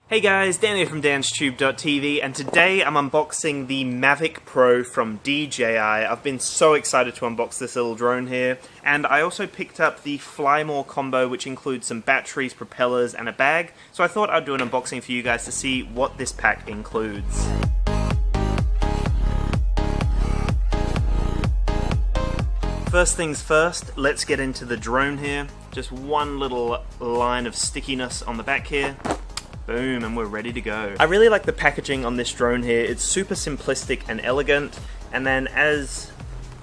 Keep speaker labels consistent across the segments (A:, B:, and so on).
A: Hey guys, Dan here from DansTube.tv, and today I'm unboxing the Mavic Pro from DJI. I've been so excited to unbox this little drone here, and I also picked up the Fly More combo, which includes some batteries, propellers, and a bag, so I thought I'd do an unboxing for you guys to see what this pack includes. First things first, let's get into the drone here. Just one little line of stickiness on the back here. Boom, and we're ready to go. I really like the packaging on this drone here. It's super simplistic and elegant, and then as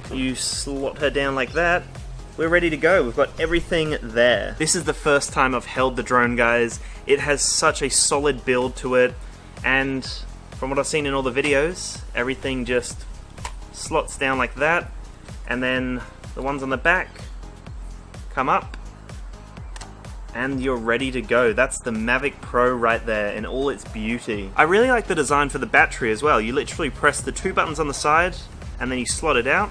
A: you slot her down like that, we're ready to go. We've got everything there. This is the first time I've held the drone, guys. It has such a solid build to it, and from what I've seen in all the videos, everything just slots down like that, and then the ones on the back come up, and you're ready to go. That's the Mavic Pro right there in all its beauty. I really like the design for the battery as well. You literally press the two buttons on the side and then you slot it out,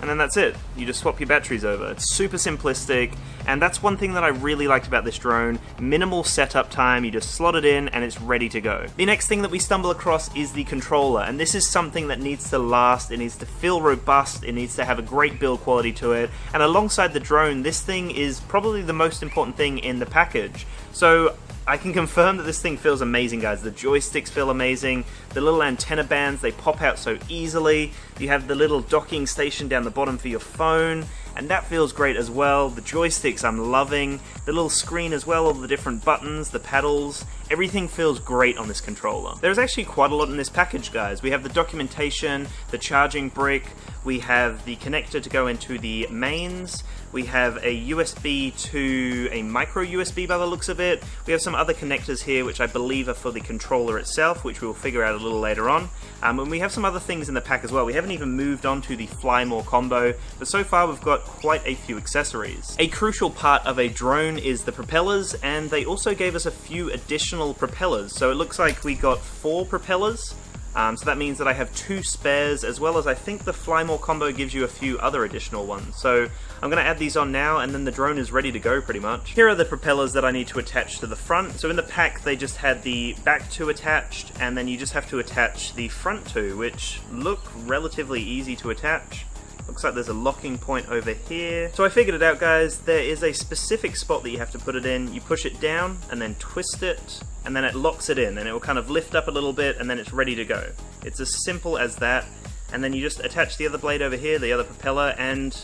A: and then that's it. You just swap your batteries over. It's super simplistic, and that's one thing that I really liked about this drone. Minimal setup time, you just slot it in and it's ready to go. The next thing that we stumble across is the controller, and this is something that needs to last, it needs to feel robust, it needs to have a great build quality to it, and alongside the drone, this thing is probably the most important thing in the package. So I can confirm that this thing feels amazing, guys. The joysticks feel amazing. The little antenna bands, they pop out so easily. You have the little docking station down the bottom for your phone, and that feels great as well. The joysticks I'm loving. The little screen as well, all the different buttons, the paddles. Everything feels great on this controller. There's actually quite a lot in this package, guys. We have the documentation, the charging brick, we have the connector to go into the mains, we have a USB to a micro USB by the looks of it. We have some other connectors here which I believe are for the controller itself, which we'll figure out a little later on. And we have some other things in the pack as well. We haven't even moved on to the Fly More combo, but so far we've got quite a few accessories. A crucial part of a drone is the propellers, and they also gave us a few additional propellers. So it looks like we got 4 propellers. So that means that I have 2 spares, as well as I think the Fly More combo gives you a few other additional ones. So I'm going to add these on now, and then the drone is ready to go pretty much. Here are the propellers that I need to attach to the front. So in the pack they just had the back 2 attached, and then you just have to attach the front 2, which look relatively easy to attach. Looks like there's a locking point over here. So I figured it out, guys. There is a specific spot that you have to put it in. You push it down and then twist it, and then it locks it in, and it will kind of lift up a little bit, and then it's ready to go. It's as simple as that. And then you just attach the other blade over here, the other propeller, and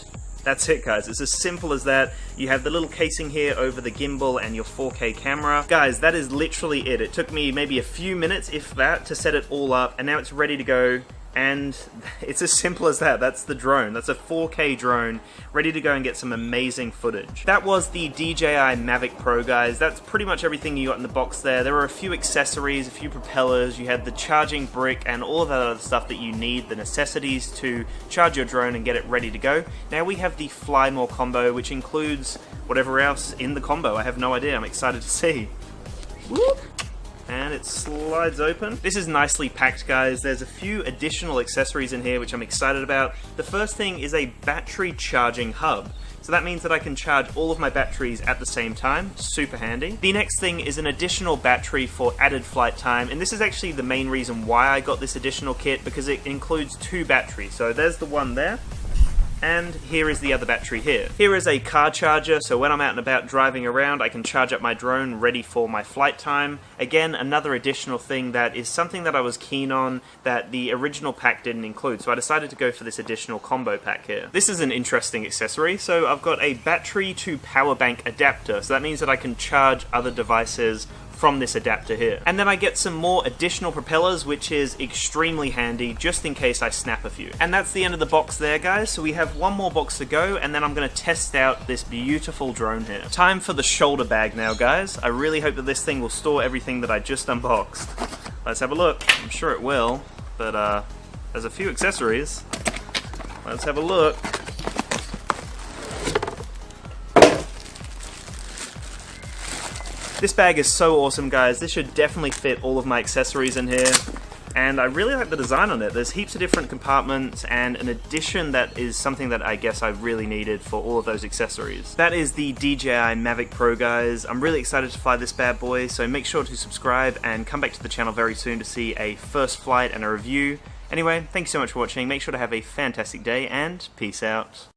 A: that's it, guys. It's as simple as that. You have the little casing here over the gimbal and your 4K camera. Guys, that is literally it. It took me maybe a few minutes, if that, to set it all up, and now it's ready to go. And it's as simple as that. That's the drone. That's a 4K drone ready to go and get some amazing footage. That was the DJI Mavic Pro, guys. That's pretty much everything you got in the box there. There were a few accessories, a few propellers, you had the charging brick and all of that other stuff that you need, the necessities to charge your drone and get it ready to go. Now we have the Fly More combo, which includes whatever else in the combo. I have no idea. I'm excited to see. Whoop. And it slides open. This is nicely packed, guys. There's a few additional accessories in here which I'm excited about. The first thing is a battery charging hub. So that means that I can charge all of my batteries at the same time. Super handy. The next thing is an additional battery for added flight time, and this is actually the main reason why I got this additional kit, because it includes 2 batteries. So there's the one there, and here is the other battery here. Here is a car charger, so when I'm out and about driving around, I can charge up my drone ready for my flight time. Again, another additional thing that is something that I was keen on that the original pack didn't include, so I decided to go for this additional combo pack here. This is an interesting accessory. So I've got a battery to power bank adapter, so that means that I can charge other devices from this adapter here. And then I get some more additional propellers, which is extremely handy just in case I snap a few. And that's the end of the box there, guys. So we have one more box to go, and then I'm going to test out this beautiful drone here. Time for the shoulder bag now, guys. I really hope that this thing will store everything that I just unboxed. Let's have a look. I'm sure it will, but there's a few accessories. Let's have a look. This bag is so awesome, guys. This should definitely fit all of my accessories in here. and I really like the design on it. There's heaps of different compartments and an addition that is something that I guess I really needed for all of those accessories. That is the DJI Mavic Pro, guys. I'm really excited to fly this bad boy, so make sure to subscribe and come back to the channel very soon to see a first flight and a review. Anyway, thanks so much for watching. Make sure to have a fantastic day and peace out.